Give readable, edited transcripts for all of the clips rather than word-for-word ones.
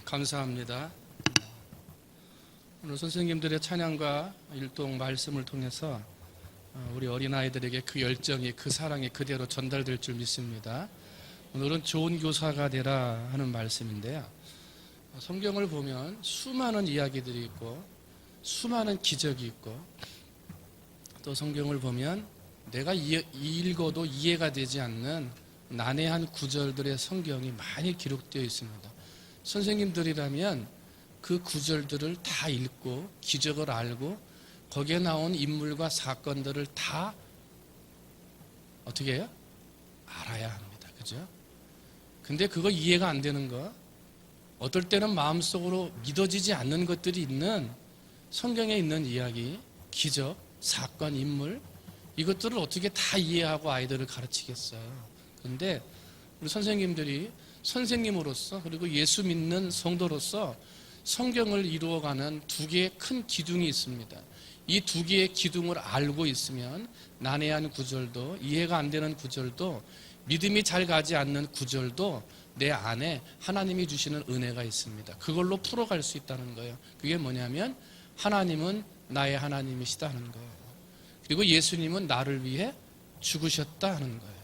감사합니다. 오늘 선생님들의 찬양과 율동 말씀을 통해서 우리 어린아이들에게 그 열정이, 그 사랑이 그대로 전달될 줄 믿습니다. 오늘은 좋은 교사가 되라 하는 말씀인데요. 성경을 보면 수많은 이야기들이 있고 수많은 기적이 있고 또 성경을 보면 내가 읽어도 이해가 되지 않는 난해한 구절들의 성경이 많이 기록되어 있습니다. 선생님들이라면 그 구절들을 다 읽고 기적을 알고 거기에 나온 인물과 사건들을 다 어떻게 해요? 알아야 합니다. 그죠? 근데 그거 이해가 안 되는 거, 어떨 때는 마음속으로 믿어지지 않는 것들이 있는 성경에 있는 이야기, 기적, 사건, 인물, 이것들을 어떻게 다 이해하고 아이들을 가르치겠어요. 그런데 우리 선생님들이 선생님으로서 그리고 예수 믿는 성도로서 성경을 이루어가는 두 개의 큰 기둥이 있습니다. 이 두 개의 기둥을 알고 있으면 난해한 구절도, 이해가 안 되는 구절도, 믿음이 잘 가지 않는 구절도 내 안에 하나님이 주시는 은혜가 있습니다. 그걸로 풀어갈 수 있다는 거예요. 그게 뭐냐면 하나님은 나의 하나님이시다 하는 거예요. 그리고 예수님은 나를 위해 죽으셨다 하는 거예요.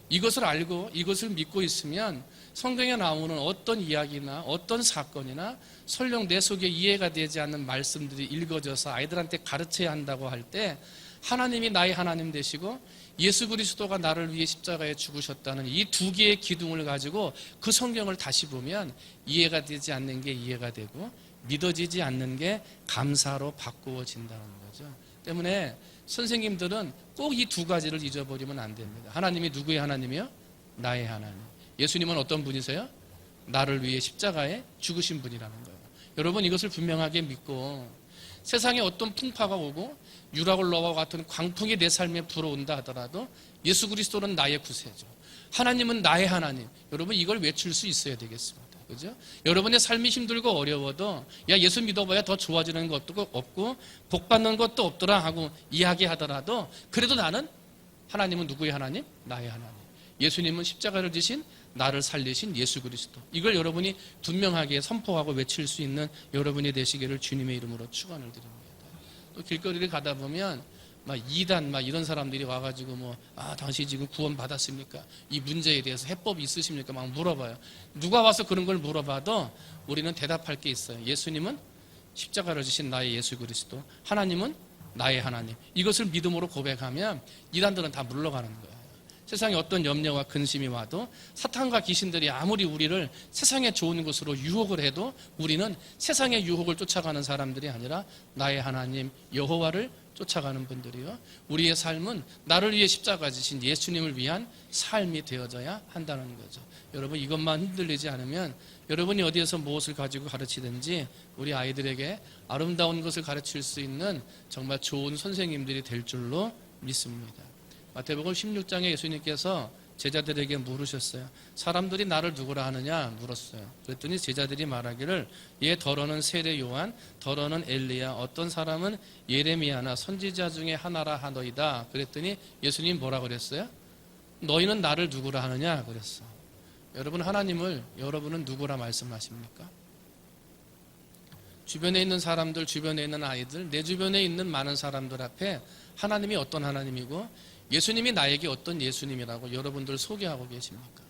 이것을 알고 이것을 믿고 있으면 성경에 나오는 어떤 이야기나 어떤 사건이나 설령 내 속에 이해가 되지 않는 말씀들이 읽어져서 아이들한테 가르쳐야 한다고 할 때 하나님이 나의 하나님 되시고 예수 그리스도가 나를 위해 십자가에 죽으셨다는 이 두 개의 기둥을 가지고 그 성경을 다시 보면 이해가 되지 않는 게 이해가 되고 믿어지지 않는 게 감사로 바꾸어진다는 거죠. 때문에 선생님들은 꼭 이 두 가지를 잊어버리면 안 됩니다. 하나님이 누구의 하나님이요? 나의 하나님. 예수님은 어떤 분이세요? 나를 위해 십자가에 죽으신 분이라는 거예요. 여러분 이것을 분명하게 믿고 세상에 어떤 풍파가 오고 유락을 너와 같은 광풍이 내 삶에 불어온다 하더라도 예수 그리스도는 나의 구세주, 하나님은 나의 하나님, 여러분 이걸 외칠 수 있어야 되겠습니다. 그죠? 여러분의 삶이 힘들고 어려워도 야 예수 믿어봐야 더 좋아지는 것도 없고 복 받는 것도 없더라 하고 이야기하더라도 그래도 나는 하나님은 누구의 하나님? 나의 하나님. 예수님은 십자가를 지신 나를 살리신 예수 그리스도. 이걸 여러분이 분명하게 선포하고 외칠 수 있는 여러분이 되시기를 주님의 이름으로 축원을 드립니다. 또 길거리를 가다 보면 막 이단 이런 사람들이 와가지고 당신 지금 구원 받았습니까? 이 문제에 대해서 해법이 있으십니까? 막 물어봐요. 누가 와서 그런 걸 물어봐도 우리는 대답할 게 있어요. 예수님은 십자가를 지신 나의 예수 그리스도, 하나님은 나의 하나님. 이것을 믿음으로 고백하면 이단들은 다 물러가는 거예요. 세상에 어떤 염려와 근심이 와도 사탄과 귀신들이 아무리 우리를 세상의 좋은 것으로 유혹을 해도 우리는 세상의 유혹을 쫓아가는 사람들이 아니라 나의 하나님 여호와를 쫓아가는 분들이요. 우리의 삶은 나를 위해 십자가 지신 예수님을 위한 삶이 되어져야 한다는 거죠. 여러분 이것만 흔들리지 않으면 여러분이 어디에서 무엇을 가지고 가르치든지 우리 아이들에게 아름다운 것을 가르칠 수 있는 정말 좋은 선생님들이 될 줄로 믿습니다. 마태복음 16장에 예수님께서 제자들에게 물으셨어요. 사람들이 나를 누구라 하느냐 물었어요. 그랬더니 제자들이 말하기를 더러는 세례 요한, 더러는 엘리야, 어떤 사람은 예레미야나 선지자 중에 하나라 하더이다. 그랬더니 예수님 뭐라 그랬어요? 너희는 나를 누구라 하느냐 그랬어. 여러분 하나님을 여러분은 누구라 말씀하십니까? 주변에 있는 사람들, 주변에 있는 아이들, 내 주변에 있는 많은 사람들 앞에 하나님이 어떤 하나님이고 예수님이 나에게 어떤 예수님이라고 여러분들 소개하고 계십니까?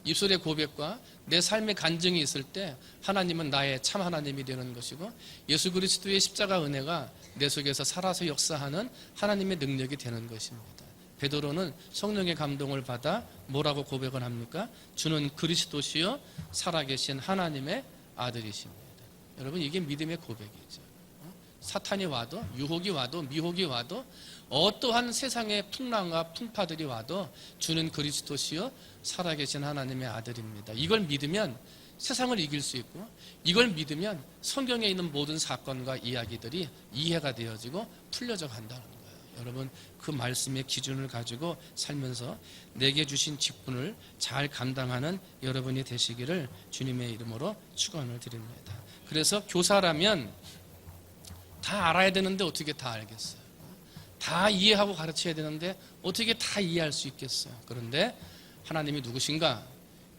입술의 고백과 내 삶의 간증이 있을 때 하나님은 나의 참 하나님이 되는 것이고 예수 그리스도의 십자가 은혜가 내 속에서 살아서 역사하는 하나님의 능력이 되는 것입니다. 베드로는 성령의 감동을 받아 뭐라고 고백을 합니까? 주는 그리스도시요 살아계신 하나님의 아들이십니다. 여러분 이게 믿음의 고백이죠. 사탄이 와도 유혹이 와도 미혹이 와도 어떠한 세상의 풍랑과 풍파들이 와도 주는 그리스도시요 살아계신 하나님의 아들입니다. 이걸 믿으면 세상을 이길 수 있고 이걸 믿으면 성경에 있는 모든 사건과 이야기들이 이해가 되어지고 풀려져 간다는 거예요. 여러분 그 말씀의 기준을 가지고 살면서 내게 주신 직분을 잘 감당하는 여러분이 되시기를 주님의 이름으로 축원을 드립니다. 그래서 교사라면 다 알아야 되는데 어떻게 다 알겠어요? 다 이해하고 가르쳐야 되는데 어떻게 다 이해할 수 있겠어요? 그런데 하나님이 누구신가?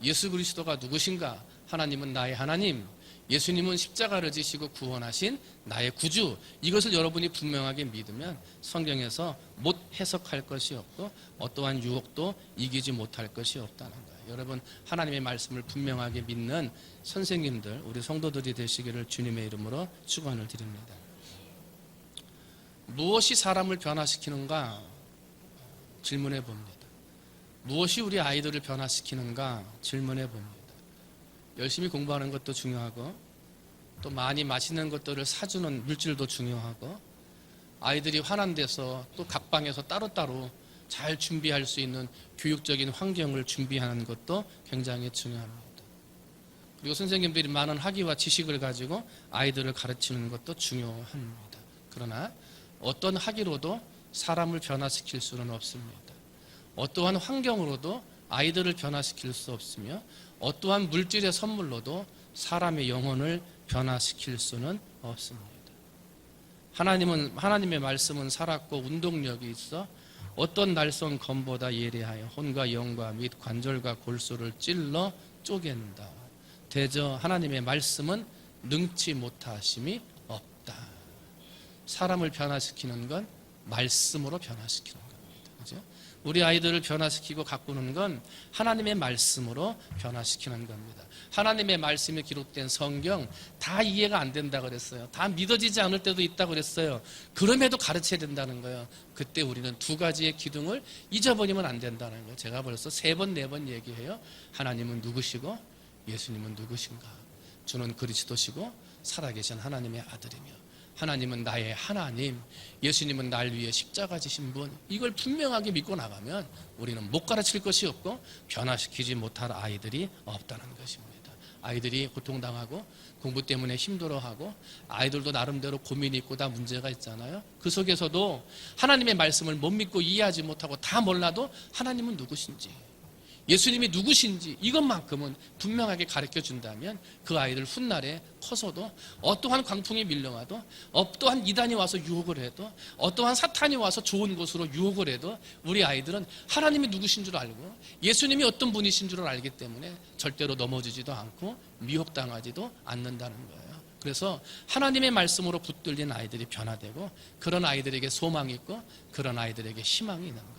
예수 그리스도가 누구신가? 하나님은 나의 하나님, 예수님은 십자가를 지시고 구원하신 나의 구주, 이것을 여러분이 분명하게 믿으면 성경에서 못 해석할 것이 없고 어떠한 유혹도 이기지 못할 것이 없다는 거예요. 여러분, 하나님의 말씀을 분명하게 믿는 선생님들, 우리 성도들이 되시기를 주님의 이름으로 축원을 드립니다. 무엇이 사람을 변화시키는가 질문해 봅니다. 무엇이 우리 아이들을 변화시키는가 질문해 봅니다. 열심히 공부하는 것도 중요하고 또 많이 맛있는 것들을 사주는 물질도 중요하고 아이들이 화난 데서 또 각 방에서 따로따로 잘 준비할 수 있는 교육적인 환경을 준비하는 것도 굉장히 중요합니다. 그리고 선생님들이 많은 학위와 지식을 가지고 아이들을 가르치는 것도 중요합니다. 그러나 어떤 학위로도 사람을 변화시킬 수는 없습니다. 어떠한 환경으로도 아이들을 변화시킬 수 없으며 어떠한 물질의 선물로도 사람의 영혼을 변화시킬 수는 없습니다. 하나님의 말씀은 살았고 운동력이 있어 어떤 날선 검보다 예리하여 혼과 영과 및 관절과 골수를 찔러 쪼갠다. 대저 하나님의 말씀은 능치 못하심이 없다. 사람을 변화시키는 건 말씀으로 변화시키는 겁니다. 그죠? 우리 아이들을 변화시키고 가꾸는 건 하나님의 말씀으로 변화시키는 겁니다. 하나님의 말씀이 기록된 성경 다 이해가 안 된다 그랬어요. 다 믿어지지 않을 때도 있다 그랬어요. 그럼에도 가르쳐야 된다는 거예요. 그때 우리는 두 가지의 기둥을 잊어버리면 안 된다는 거예요. 제가 벌써 3번, 4번 얘기해요. 하나님은 누구시고 예수님은 누구신가? 주는 그리스도시고 살아계신 하나님의 아들이며 하나님은 나의 하나님, 예수님은 날 위해 십자가 지신 분, 이걸 분명하게 믿고 나가면 우리는 못 가르칠 것이 없고 변화시키지 못할 아이들이 없다는 것입니다. 아이들이 고통당하고 공부 때문에 힘들어하고 아이들도 나름대로 고민이 있고 다 문제가 있잖아요. 그 속에서도 하나님의 말씀을 못 믿고 이해하지 못하고 다 몰라도 하나님은 누구신지, 예수님이 누구신지 이것만큼은 분명하게 가르쳐 준다면 그 아이들 훗날에 커서도 어떠한 광풍이 밀려와도 어떠한 이단이 와서 유혹을 해도 어떠한 사탄이 와서 좋은 곳으로 유혹을 해도 우리 아이들은 하나님이 누구신 줄 알고 예수님이 어떤 분이신 줄 알기 때문에 절대로 넘어지지도 않고 미혹당하지도 않는다는 거예요. 그래서 하나님의 말씀으로 붙들린 아이들이 변화되고 그런 아이들에게 소망이 있고 그런 아이들에게 희망이 있는 거예요.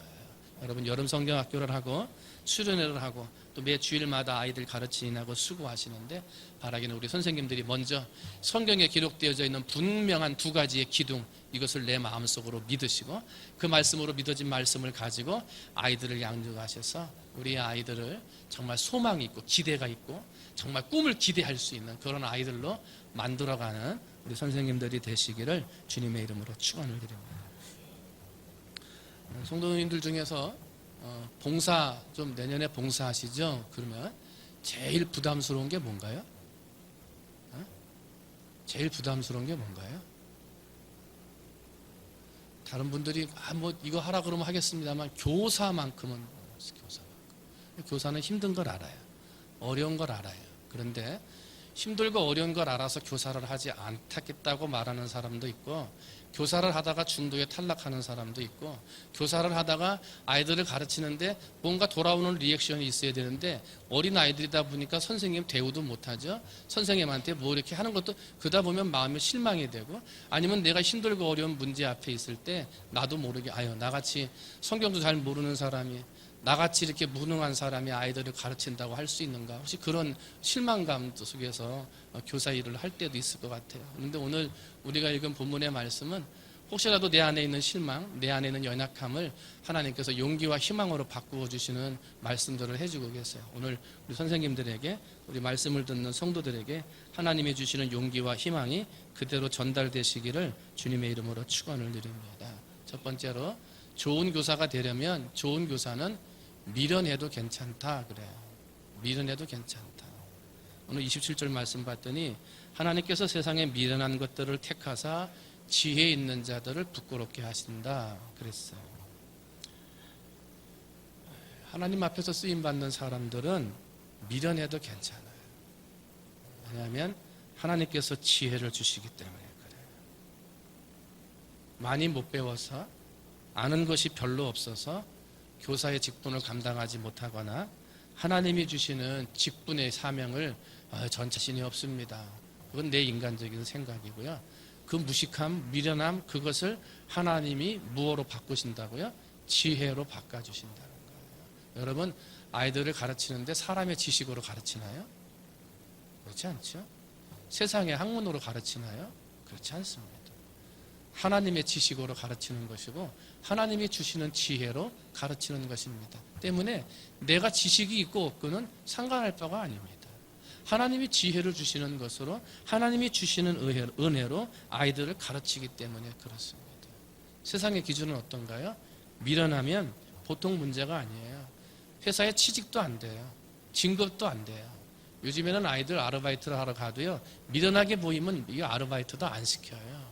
여러분, 여름 성경학교를 하고 수련회를 하고 또 매 주일마다 아이들 가르치느라고 수고하시는데 바라기는 우리 선생님들이 먼저 성경에 기록되어져 있는 분명한 두 가지의 기둥, 이것을 내 마음속으로 믿으시고 그 말씀으로 믿어진 말씀을 가지고 아이들을 양육하셔서 우리 아이들을 정말 소망이 있고 기대가 있고 정말 꿈을 기대할 수 있는 그런 아이들로 만들어가는 우리 선생님들이 되시기를 주님의 이름으로 축원을 드립니다. 성도님들 중에서 봉사 좀 내년에 봉사하시죠? 그러면 제일 부담스러운 게 뭔가요? 제일 부담스러운 게 뭔가요? 다른 분들이 뭐 이거 하라 그러면 하겠습니다만 교사만큼은 교사는 힘든 걸 알아요. 어려운 걸 알아요. 그런데 힘들고 어려운 걸 알아서 교사를 하지 않겠다고 말하는 사람도 있고 교사를 하다가 중도에 탈락하는 사람도 있고 교사를 하다가 아이들을 가르치는데 뭔가 돌아오는 리액션이 있어야 되는데 어린 아이들이다 보니까 선생님 대우도 못하죠. 선생님한테 뭐 이렇게 하는 것도 그러다 보면 마음에 실망이 되고 아니면 내가 힘들고 어려운 문제 앞에 있을 때 나도 모르게 아유 나같이 성경도 잘 모르는 사람이 나같이 이렇게 무능한 사람이 아이들을 가르친다고 할 수 있는가? 혹시 그런 실망감 속에서 교사 일을 할 때도 있을 것 같아요. 그런데 오늘 우리가 읽은 본문의 말씀은 혹시라도 내 안에 있는 실망, 내 안에 있는 연약함을 하나님께서 용기와 희망으로 바꾸어 주시는 말씀들을 해주고 계세요. 오늘 우리 선생님들에게, 우리 말씀을 듣는 성도들에게 하나님이 주시는 용기와 희망이 그대로 전달되시기를 주님의 이름으로 축원을 드립니다. 첫 번째로 좋은 교사가 되려면 좋은 교사는 미련해도 괜찮다 그래요. 미련해도 괜찮다. 오늘 27절 말씀 봤더니 하나님께서 세상에 미련한 것들을 택하사 지혜 있는 자들을 부끄럽게 하신다 그랬어요. 하나님 앞에서 쓰임받는 사람들은 미련해도 괜찮아요. 왜냐하면 하나님께서 지혜를 주시기 때문에 그래요. 많이 못 배워서 아는 것이 별로 없어서 교사의 직분을 감당하지 못하거나 하나님이 주시는 직분의 사명을 전 자신이 없습니다. 그건 내 인간적인 생각이고요. 그 무식함, 미련함, 그것을 하나님이 무엇으로 바꾸신다고요? 지혜로 바꿔주신다는 거예요. 여러분, 아이들을 가르치는데 사람의 지식으로 가르치나요? 그렇지 않죠? 세상의 학문으로 가르치나요? 그렇지 않습니다. 하나님의 지식으로 가르치는 것이고 하나님이 주시는 지혜로 가르치는 것입니다. 때문에 내가 지식이 있고 없고는 상관할 바가 아닙니다. 하나님이 지혜를 주시는 것으로 하나님이 주시는 은혜로 아이들을 가르치기 때문에 그렇습니다. 세상의 기준은 어떤가요? 미련하면 보통 문제가 아니에요. 회사에 취직도 안 돼요. 진급도 안 돼요. 요즘에는 아이들 아르바이트를 하러 가도요, 미련하게 보이면 이 아르바이트도 안 시켜요.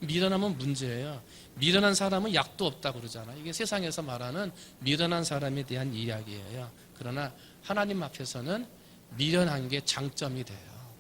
미련하면 문제예요. 미련한 사람은 약도 없다고 그러잖아요. 이게 세상에서 말하는 미련한 사람에 대한 이야기예요. 그러나 하나님 앞에서는 미련한 게 장점이 돼요.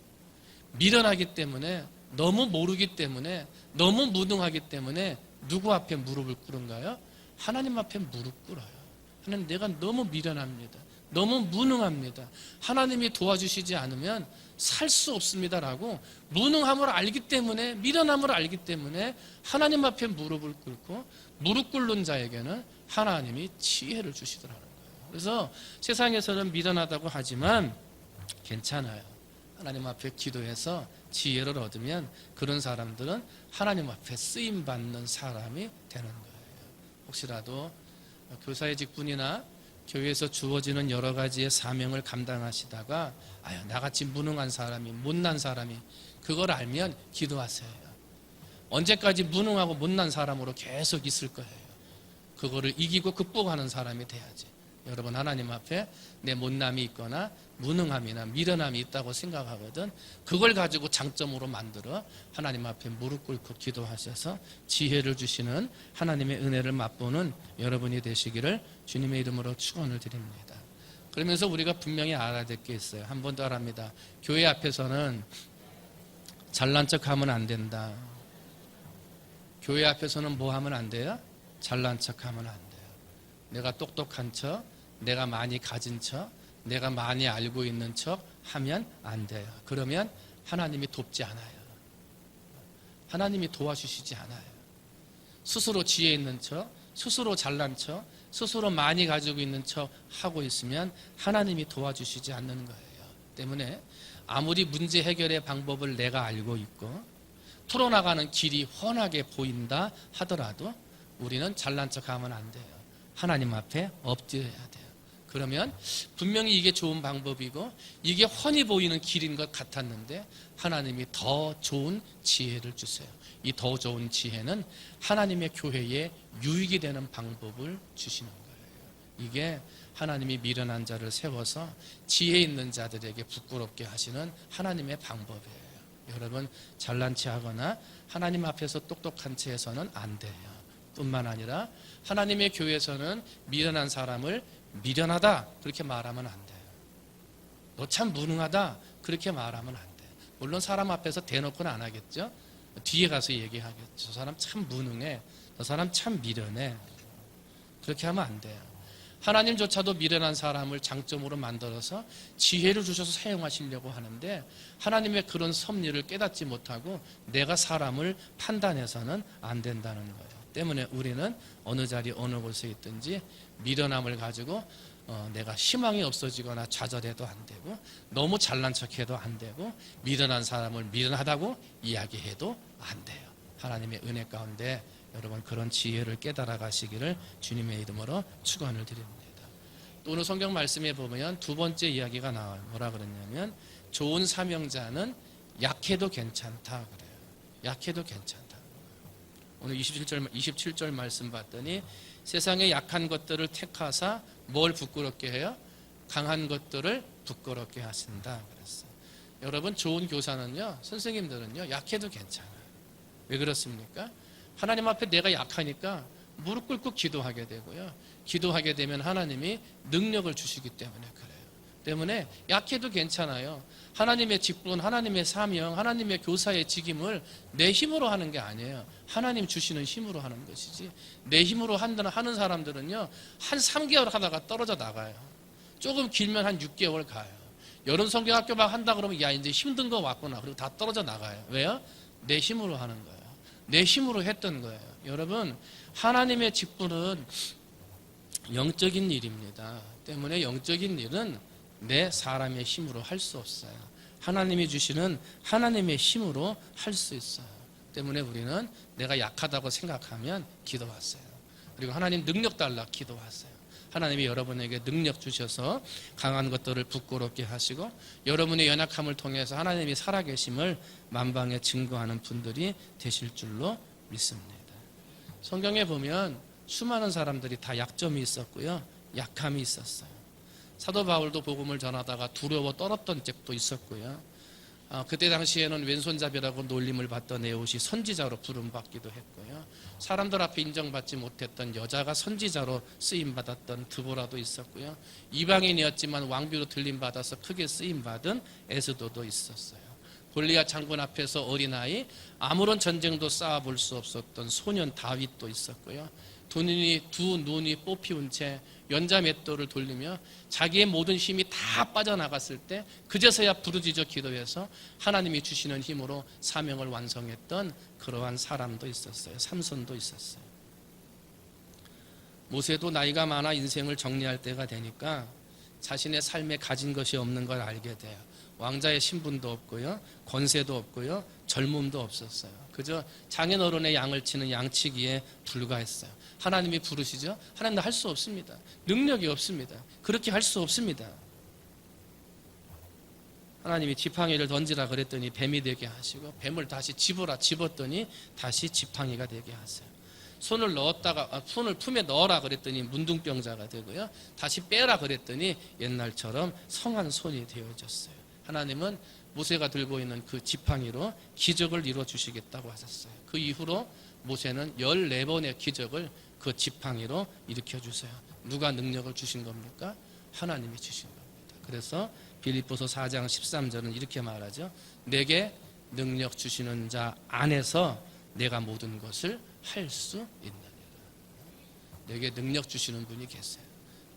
미련하기 때문에, 너무 모르기 때문에, 너무 무능하기 때문에 누구 앞에 무릎을 꿇은가요? 하나님 앞에 무릎 꿇어요. 하나님, 내가 너무 미련합니다. 너무 무능합니다. 하나님이 도와주시지 않으면 살 수 없습니다라고 무능함을 알기 때문에, 미련함을 알기 때문에 하나님 앞에 무릎을 꿇고 무릎 꿇는 자에게는 하나님이 지혜를 주시더라는 거예요. 그래서 세상에서는 미련하다고 하지만 괜찮아요. 하나님 앞에 기도해서 지혜를 얻으면 그런 사람들은 하나님 앞에 쓰임받는 사람이 되는 거예요. 혹시라도 교사의 직분이나 교회에서 주어지는 여러 가지의 사명을 감당하시다가 나같이 무능한 사람이, 못난 사람이, 그걸 알면 기도하세요. 언제까지 무능하고 못난 사람으로 계속 있을 거예요. 그거를 이기고 극복하는 사람이 돼야지. 여러분, 하나님 앞에 내 못남이 있거나 무능함이나 미련함이 있다고 생각하거든. 그걸 가지고 장점으로 만들어 하나님 앞에 무릎 꿇고 기도하셔서 지혜를 주시는 하나님의 은혜를 맛보는 여러분이 되시기를 주님의 이름으로 축원을 드립니다. 그러면서 우리가 분명히 알아야 될 게 있어요. 한 번 더 말합니다. 교회 앞에서는 잘난 척하면 안 된다. 교회 앞에서는 뭐 하면 안 돼요? 잘난 척하면 안 돼요. 내가 똑똑한 척, 내가 많이 가진 척, 내가 많이 알고 있는 척 하면 안 돼요. 그러면 하나님이 돕지 않아요. 하나님이 도와주시지 않아요. 스스로 지혜 있는 척, 스스로 잘난 척, 스스로 많이 가지고 있는 척 하고 있으면 하나님이 도와주시지 않는 거예요. 때문에 아무리 문제 해결의 방법을 내가 알고 있고 풀어나가는 길이 훤하게 보인다 하더라도 우리는 잘난 척하면 안 돼요. 하나님 앞에 엎드려야 돼요. 그러면 분명히 이게 좋은 방법이고 이게 훤히 보이는 길인 것 같았는데 하나님이 더 좋은 지혜를 주세요. 이 더 좋은 지혜는 하나님의 교회에 유익이 되는 방법을 주시는 거예요. 이게 하나님이 미련한 자를 세워서 지혜 있는 자들에게 부끄럽게 하시는 하나님의 방법이에요. 여러분, 잘난 체 하거나 하나님 앞에서 똑똑한 채 해서는 안 돼요. 뿐만 아니라 하나님의 교회에서는 미련한 사람을 미련하다 그렇게 말하면 안 돼요. 너 참 무능하다 그렇게 말하면 안 돼요. 물론 사람 앞에서 대놓고는 안 하겠죠. 뒤에 가서 얘기하겠죠. 저 사람 참 무능해, 저 사람 참 미련해. 그렇게 하면 안 돼요. 하나님조차도 미련한 사람을 장점으로 만들어서 지혜를 주셔서 사용하시려고 하는데 하나님의 그런 섭리를 깨닫지 못하고 내가 사람을 판단해서는 안 된다는 거예요. 때문에 우리는 어느 자리 어느 곳에 있든지 미련함을 가지고 내가 희망이 없어지거나 좌절해도 안 되고 너무 잘난 척해도 안 되고 미련한 사람을 미련하다고 이야기해도 안 돼요. 하나님의 은혜 가운데 여러분 그런 지혜를 깨달아 가시기를 주님의 이름으로 축원을 드립니다. 또 오늘 성경 말씀에 보면 두 번째 이야기가 나와요. 뭐라 그랬냐면 좋은 사명자는 약해도 괜찮다 그래요. 약해도 괜찮다. 오늘 27절 말씀 봤더니 세상의 약한 것들을 택하사 뭘 부끄럽게 해요? 강한 것들을 부끄럽게 하신다 그랬어요. 여러분, 좋은 교사는요, 선생님들은요, 약해도 괜찮아요. 왜 그렇습니까? 하나님 앞에 내가 약하니까 무릎 꿇고 기도하게 되고요. 기도하게 되면 하나님이 능력을 주시기 때문에 그래요. 때문에 약해도 괜찮아요. 하나님의 직분, 하나님의 사명, 하나님의 교사의 직임을 내 힘으로 하는 게 아니에요. 하나님 주시는 힘으로 하는 것이지. 내 힘으로 하는 사람들은요, 한 3개월 하다가 떨어져 나가요. 조금 길면 한 6개월 가요. 여름 성경학교 막 한다 그러면 야 이제 힘든 거 왔구나. 그리고 다 떨어져 나가요. 왜요? 내 힘으로 하는 거예요. 내 힘으로 했던 거예요. 여러분 하나님의 직분은 영적인 일입니다. 때문에 영적인 일은 내 사람의 힘으로 할 수 없어요. 하나님이 주시는 하나님의 힘으로 할 수 있어요. 때문에 우리는 내가 약하다고 생각하면 기도하세요. 그리고 하나님 능력 달라 기도하세요. 하나님이 여러분에게 능력 주셔서 강한 것들을 부끄럽게 하시고 여러분의 연약함을 통해서 하나님이 살아계심을 만방에 증거하는 분들이 되실 줄로 믿습니다. 성경에 보면 수많은 사람들이 다 약점이 있었고요. 약함이 있었어요. 사도 바울도 복음을 전하다가 두려워 떨었던 적도 있었고요. 그때 당시에는 왼손잡이라고 놀림을 받던 에옷이 선지자로 부름받기도 했고요. 사람들 앞에 인정받지 못했던 여자가 선지자로 쓰임받았던 드보라도 있었고요. 이방인이었지만 왕비로 들림받아서 크게 쓰임받은 에스더도 있었어요. 골리앗 장군 앞에서 어린아이, 아무런 전쟁도 쌓아볼 수 없었던 소년 다윗도 있었고요. 두 눈이 뽑히운 채 연자 맷돌을 돌리며 자기의 모든 힘이 다 빠져나갔을 때 그제서야 부르짖어 기도해서 하나님이 주시는 힘으로 사명을 완성했던 그러한 사람도 있었어요. 삼손도 있었어요. 모세도 나이가 많아 인생을 정리할 때가 되니까 자신의 삶에 가진 것이 없는 걸 알게 돼요. 왕자의 신분도 없고요, 권세도 없고요, 젊음도 없었어요. 그저 장인어른의 양을 치는 양치기에 불과했어요. 하나님이 부르시죠? 하나님 나 할 수 없습니다. 능력이 없습니다. 그렇게 할 수 없습니다. 하나님이 지팡이를 던지라 그랬더니 뱀이 되게 하시고 뱀을 다시 집었더니 다시 지팡이가 되게 하세요. 손을 품에 넣어라 그랬더니 문둥병자가 되고요. 다시 빼라 그랬더니 옛날처럼 성한 손이 되어졌어요. 하나님은 모세가 들고 있는 그 지팡이로 기적을 이루어 주시겠다고 하셨어요. 그 이후로 모세는 14번의 기적을 그 지팡이로 일으켜 주세요. 누가 능력을 주신 겁니까? 하나님이 주신 겁니다. 그래서 빌립보서 4장 13절은 이렇게 말하죠. 내게 능력 주시는 자 안에서 내가 모든 것을 할 수 있느니라. 내게 능력 주시는 분이 계세요.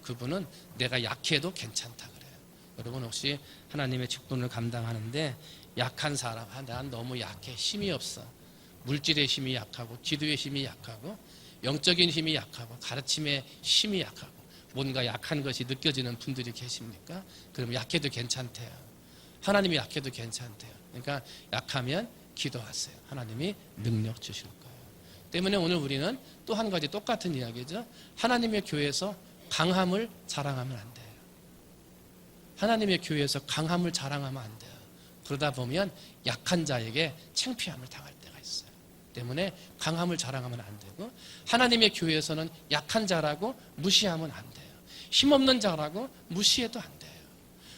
그분은 내가 약해도 괜찮다 그래요. 여러분 혹시 하나님의 직분을 감당하는데 약한 사람, 난 너무 약해, 힘이 없어. 물질의 힘이 약하고 기도의 힘이 약하고 영적인 힘이 약하고 가르침의 힘이 약하고 뭔가 약한 것이 느껴지는 분들이 계십니까? 그럼 약해도 괜찮대요. 하나님이 약해도 괜찮대요. 그러니까 약하면 기도하세요. 하나님이 능력 주실 거예요. 때문에 오늘 우리는 또 한 가지 똑같은 이야기죠. 하나님의 교회에서 강함을 자랑하면 안 돼요. 하나님의 교회에서 강함을 자랑하면 안 돼요. 그러다 보면 약한 자에게 창피함을 당할 때가 있어요. 때문에 강함을 자랑하면 안 되고 하나님의 교회에서는 약한 자라고 무시하면 안 돼요. 힘없는 자라고 무시해도 안 돼요.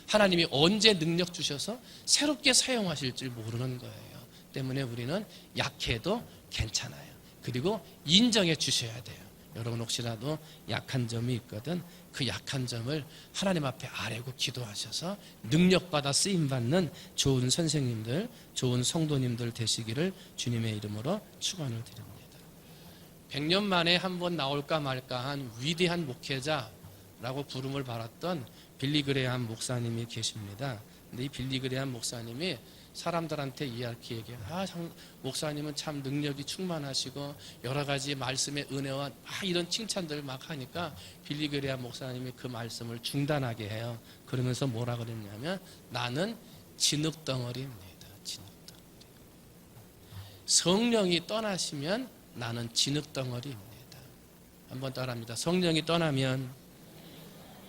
하나님이 언제 능력 주셔서 새롭게 사용하실 줄 모르는 거예요. 때문에 우리는 약해도 괜찮아요. 그리고 인정해 주셔야 돼요. 여러분 혹시라도 약한 점이 있거든 그 약한 점을 하나님 앞에 아뢰고 기도하셔서 능력받아 쓰임받는 좋은 선생님들, 좋은 성도님들 되시기를 주님의 이름으로 축원을 드립니다. 100년 만에 한 번 나올까 말까 한 위대한 목회자라고 부름을 받았던 빌리 그레이엄 목사님이 계십니다. 근데 이 빌리 그레이엄 목사님이 사람들한테 이렇게 얘기해요. 목사님은 참 능력이 충만하시고 여러 가지 말씀의 은혜와 이런 칭찬들을 막 하니까 빌리 그레이엄 목사님이 그 말씀을 중단하게 해요. 그러면서 뭐라 그랬냐면 나는 진흙덩어리입니다. 진흙덩어리. 성령이 떠나시면 나는 진흙덩어리입니다. 한번 따라합니다. 성령이 떠나면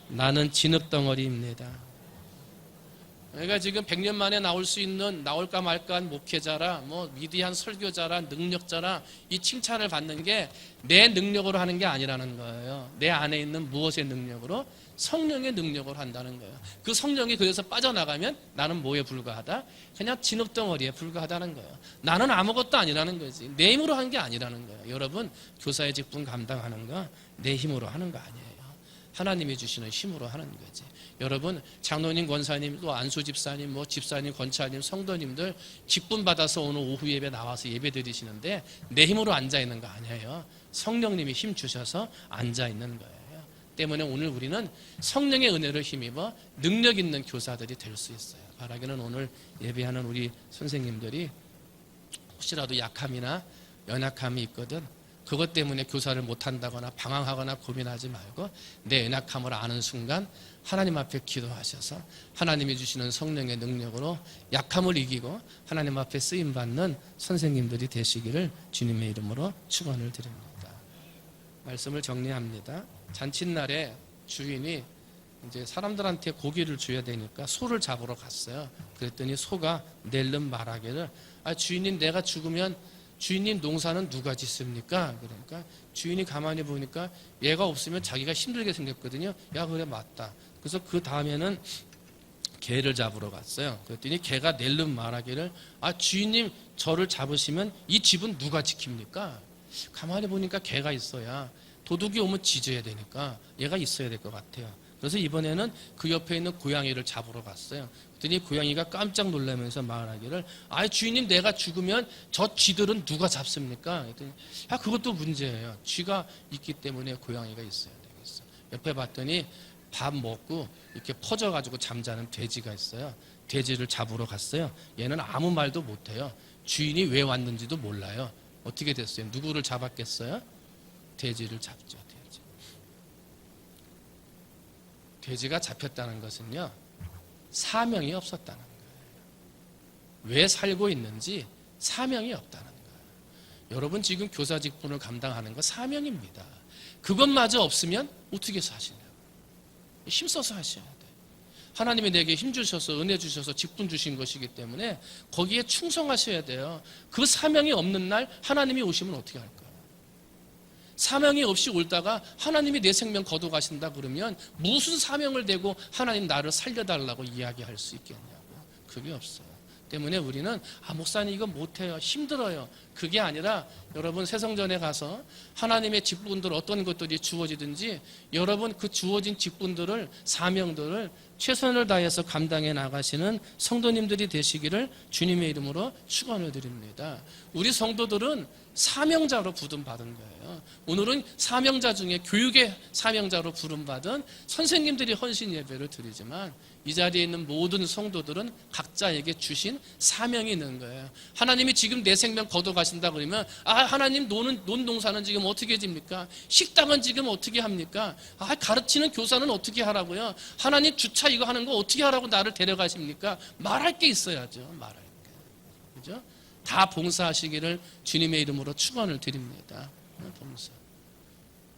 나는 진흙덩어리입니다. 그러니까 지금 100년 만에 나올 수 있는 나올까 말까한 목회자라 위대한 설교자라 능력자라 이 칭찬을 받는 게 내 능력으로 하는 게 아니라는 거예요. 내 안에 있는 무엇의 능력으로? 성령의 능력으로 한다는 거예요. 그 성령이 그래서 빠져나가면 나는 뭐에 불과하다? 그냥 진흙덩어리에 불과하다는 거예요. 나는 아무것도 아니라는 거지. 내 힘으로 하는 게 아니라는 거예요. 여러분 교사의 직분 감당하는 거 내 힘으로 하는 거 아니에요. 하나님이 주시는 힘으로 하는 거지. 여러분 장로님, 권사님, 또 안수 집사님, 집사님, 권사님, 성도님들 직분 받아서 오늘 오후 예배 나와서 예배 드리시는데 내 힘으로 앉아 있는 거 아니에요. 성령님이 힘 주셔서 앉아 있는 거예요. 때문에 오늘 우리는 성령의 은혜를 힘입어 능력 있는 교사들이 될 수 있어요. 바라기는 오늘 예배하는 우리 선생님들이 혹시라도 약함이나 연약함이 있거든 그것 때문에 교사를 못한다거나 방황하거나 고민하지 말고 내 연약함을 아는 순간 하나님 앞에 기도하셔서 하나님이 주시는 성령의 능력으로 약함을 이기고 하나님 앞에 쓰임받는 선생님들이 되시기를 주님의 이름으로 축원을 드립니다. 말씀을 정리합니다. 잔칫날에 주인이 이제 사람들한테 고기를 줘야 되니까 소를 잡으러 갔어요. 그랬더니 소가 낼름 말하기를 주인님 내가 죽으면 주인님 농사는 누가 짓습니까? 그러니까 주인이 가만히 보니까 얘가 없으면 자기가 힘들게 생겼거든요. 야 그래 맞다. 그래서 그 다음에는 개를 잡으러 갔어요. 그랬더니 개가 낼름 말하기를 주인님 저를 잡으시면 이 집은 누가 지킵니까? 가만히 보니까 개가 있어야 도둑이 오면 짖어야 되니까 얘가 있어야 될 것 같아요. 그래서 이번에는 그 옆에 있는 고양이를 잡으러 갔어요. 그랬더니 고양이가 깜짝 놀라면서 말하기를 주인님 내가 죽으면 저 쥐들은 누가 잡습니까? 그랬더니 그것도 문제예요. 쥐가 있기 때문에 고양이가 있어야 되겠어. 옆에 봤더니 밥 먹고 이렇게 퍼져가지고 잠자는 돼지가 있어요. 돼지를 잡으러 갔어요. 얘는 아무 말도 못해요. 주인이 왜 왔는지도 몰라요. 어떻게 됐어요? 누구를 잡았겠어요? 돼지를 잡죠. 돼지가 잡혔다는 것은요 사명이 없었다는 거예요. 왜 살고 있는지 사명이 없다는 거예요. 여러분 지금 교사 직분을 감당하는 거 사명입니다. 그것마저 없으면 어떻게 사시냐고. 힘써서 하셔야 돼요. 하나님이 내게 힘 주셔서 은혜 주셔서 직분 주신 것이기 때문에 거기에 충성하셔야 돼요. 그 사명이 없는 날 하나님이 오시면 어떻게 할까요? 사명이 없이 올다가 하나님이 내 생명 거둬가신다 그러면 무슨 사명을 대고 하나님 나를 살려달라고 이야기할 수 있겠냐고. 그게 없어요. 때문에 우리는 목사님 이거 못해요. 힘들어요. 그게 아니라 여러분 새성전에 가서 하나님의 직분들 어떤 것들이 주어지든지 여러분 그 주어진 직분들을 사명들을 최선을 다해서 감당해 나가시는 성도님들이 되시기를 주님의 이름으로 축원을 드립니다. 우리 성도들은 사명자로 부름받은 거예요. 오늘은 사명자 중에 교육의 사명자로 부름받은 선생님들이 헌신 예배를 드리지만 이 자리에 있는 모든 성도들은 각자에게 주신 사명이 있는 거예요. 하나님이 지금 내 생명 거둬가신다 그러면 하나님 논농사는 지금 어떻게 집니까? 식당은 지금 어떻게 합니까? 가르치는 교사는 어떻게 하라고요? 하나님 주차 이거 하는 거 어떻게 하라고 나를 데려가십니까? 말할 게 있어야죠. 말할 게. 그죠? 다 봉사하시기를 주님의 이름으로 축원을 드립니다. 봉사.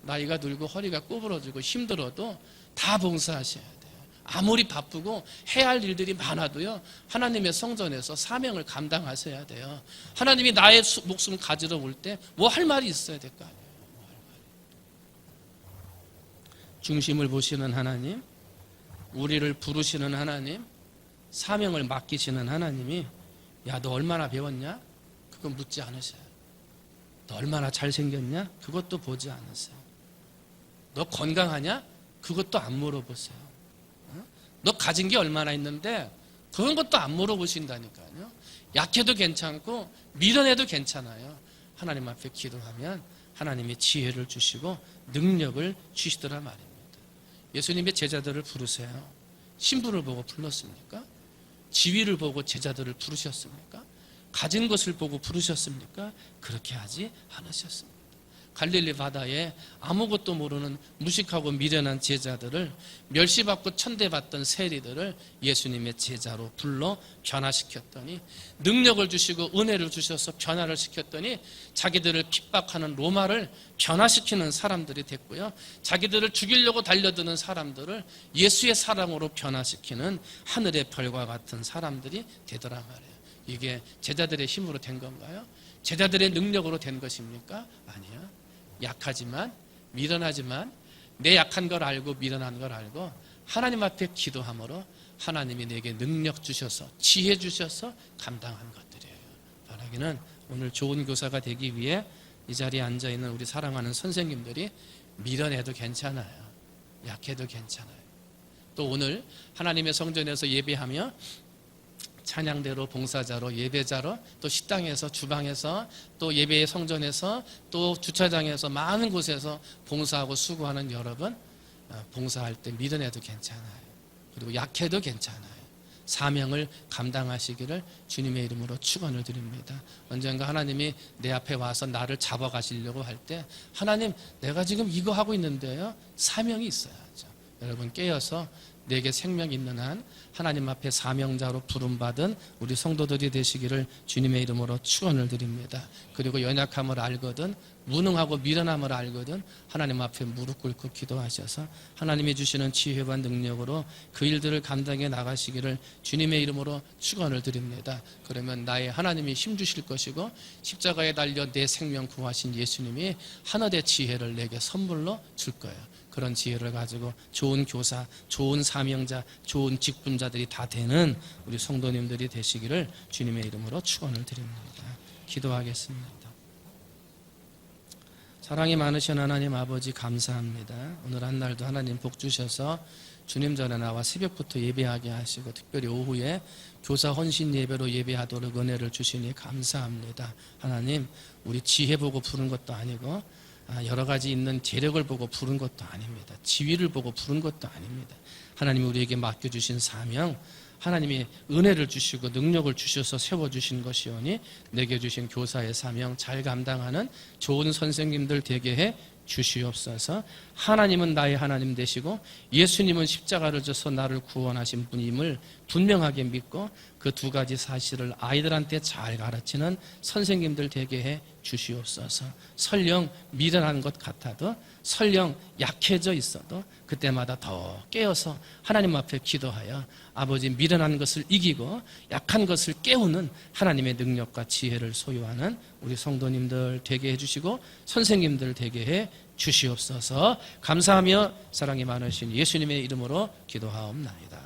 나이가 들고 허리가 구부러지고 힘들어도 다 봉사하셔야 돼요. 아무리 바쁘고 해야 할 일들이 많아도요 하나님의 성전에서 사명을 감당하셔야 돼요. 하나님이 나의 목숨 가지러 올 때 뭐 할 말이 있어야 될 거 아니에요. 중심을 보시는 하나님, 우리를 부르시는 하나님, 사명을 맡기시는 하나님이 너 얼마나 배웠냐? 그거 묻지 않으셔요. 너 얼마나 잘생겼냐? 그것도 보지 않으세요. 너 건강하냐? 그것도 안 물어보세요. 너 가진 게 얼마나 있는데 그런 것도 안 물어보신다니까요. 약해도 괜찮고 미련해도 괜찮아요. 하나님 앞에 기도하면 하나님이 지혜를 주시고 능력을 주시더라 말입니다. 예수님의 제자들을 부르세요. 신부를 보고 불렀습니까? 지위를 보고 제자들을 부르셨습니까? 가진 것을 보고 부르셨습니까? 그렇게 하지 않으셨습니다. 갈릴리 바다에 아무것도 모르는 무식하고 미련한 제자들을 멸시받고 천대받던 세리들을 예수님의 제자로 불러 변화시켰더니 능력을 주시고 은혜를 주셔서 변화를 시켰더니 자기들을 핍박하는 로마를 변화시키는 사람들이 됐고요. 자기들을 죽이려고 달려드는 사람들을 예수의 사랑으로 변화시키는 하늘의 별과 같은 사람들이 되더라 말이에요. 이게 제자들의 힘으로 된 건가요? 제자들의 능력으로 된 것입니까? 아니요. 약하지만 미련하지만 내 약한 걸 알고 미련한 걸 알고 하나님 앞에 기도함으로 하나님이 내게 능력 주셔서 지혜 주셔서 감당한 것들이에요. 바라기는 오늘 좋은 교사가 되기 위해 이 자리에 앉아있는 우리 사랑하는 선생님들이 미련해도 괜찮아요. 약해도 괜찮아요. 또 오늘 하나님의 성전에서 예배하며 찬양대로 봉사자로 예배자로 또 식당에서 주방에서 또 예배의 성전에서 또 주차장에서 많은 곳에서 봉사하고 수고하는 여러분 봉사할 때 미련해도 괜찮아요. 그리고 약해도 괜찮아요. 사명을 감당하시기를 주님의 이름으로 축원을 드립니다. 언젠가 하나님이 내 앞에 와서 나를 잡아가시려고 할 때 하나님 내가 지금 이거 하고 있는데요. 사명이 있어야죠. 여러분 깨어서 내게 생명 있는 한 하나님 앞에 사명자로 부름받은 우리 성도들이 되시기를 주님의 이름으로 축원을 드립니다. 그리고 연약함을 알거든 무능하고 미련함을 알거든 하나님 앞에 무릎 꿇고 기도하셔서 하나님이 주시는 지혜와 능력으로 그 일들을 감당해 나가시기를 주님의 이름으로 축원을 드립니다. 그러면 나의 하나님이 힘주실 것이고 십자가에 달려 내 생명 구하신 예수님이 하늘의 지혜를 내게 선물로 줄 거예요. 그런 지혜를 가지고 좋은 교사, 좋은 사명자, 좋은 직분자들이 다 되는 우리 성도님들이 되시기를 주님의 이름으로 축원을 드립니다. 기도하겠습니다. 사랑이 많으신 하나님 아버지 감사합니다. 오늘 한 날도 하나님 복 주셔서 주님 전에 나와 새벽부터 예배하게 하시고 특별히 오후에 교사 헌신 예배로 예배하도록 은혜를 주시니 감사합니다. 하나님 우리 지혜 보고 부른 것도 아니고 여러 가지 있는 재력을 보고 부른 것도 아닙니다. 지위를 보고 부른 것도 아닙니다. 하나님이 우리에게 맡겨주신 사명 하나님이 은혜를 주시고 능력을 주셔서 세워주신 것이오니 내게 주신 교사의 사명 잘 감당하는 좋은 선생님들 되게 해 주시옵소서. 하나님은 나의 하나님 되시고 예수님은 십자가를 져서 나를 구원하신 분임을 분명하게 믿고 그 두 가지 사실을 아이들한테 잘 가르치는 선생님들 되게 해 주시옵소서. 설령 미련한 것 같아도 설령 약해져 있어도 그때마다 더 깨어서 하나님 앞에 기도하여 아버지 미련한 것을 이기고 약한 것을 깨우는 하나님의 능력과 지혜를 소유하는 우리 성도님들 되게 해주시고 선생님들 되게 해 주시옵소서. 감사하며 사랑이 많으신 예수님의 이름으로 기도하옵나이다.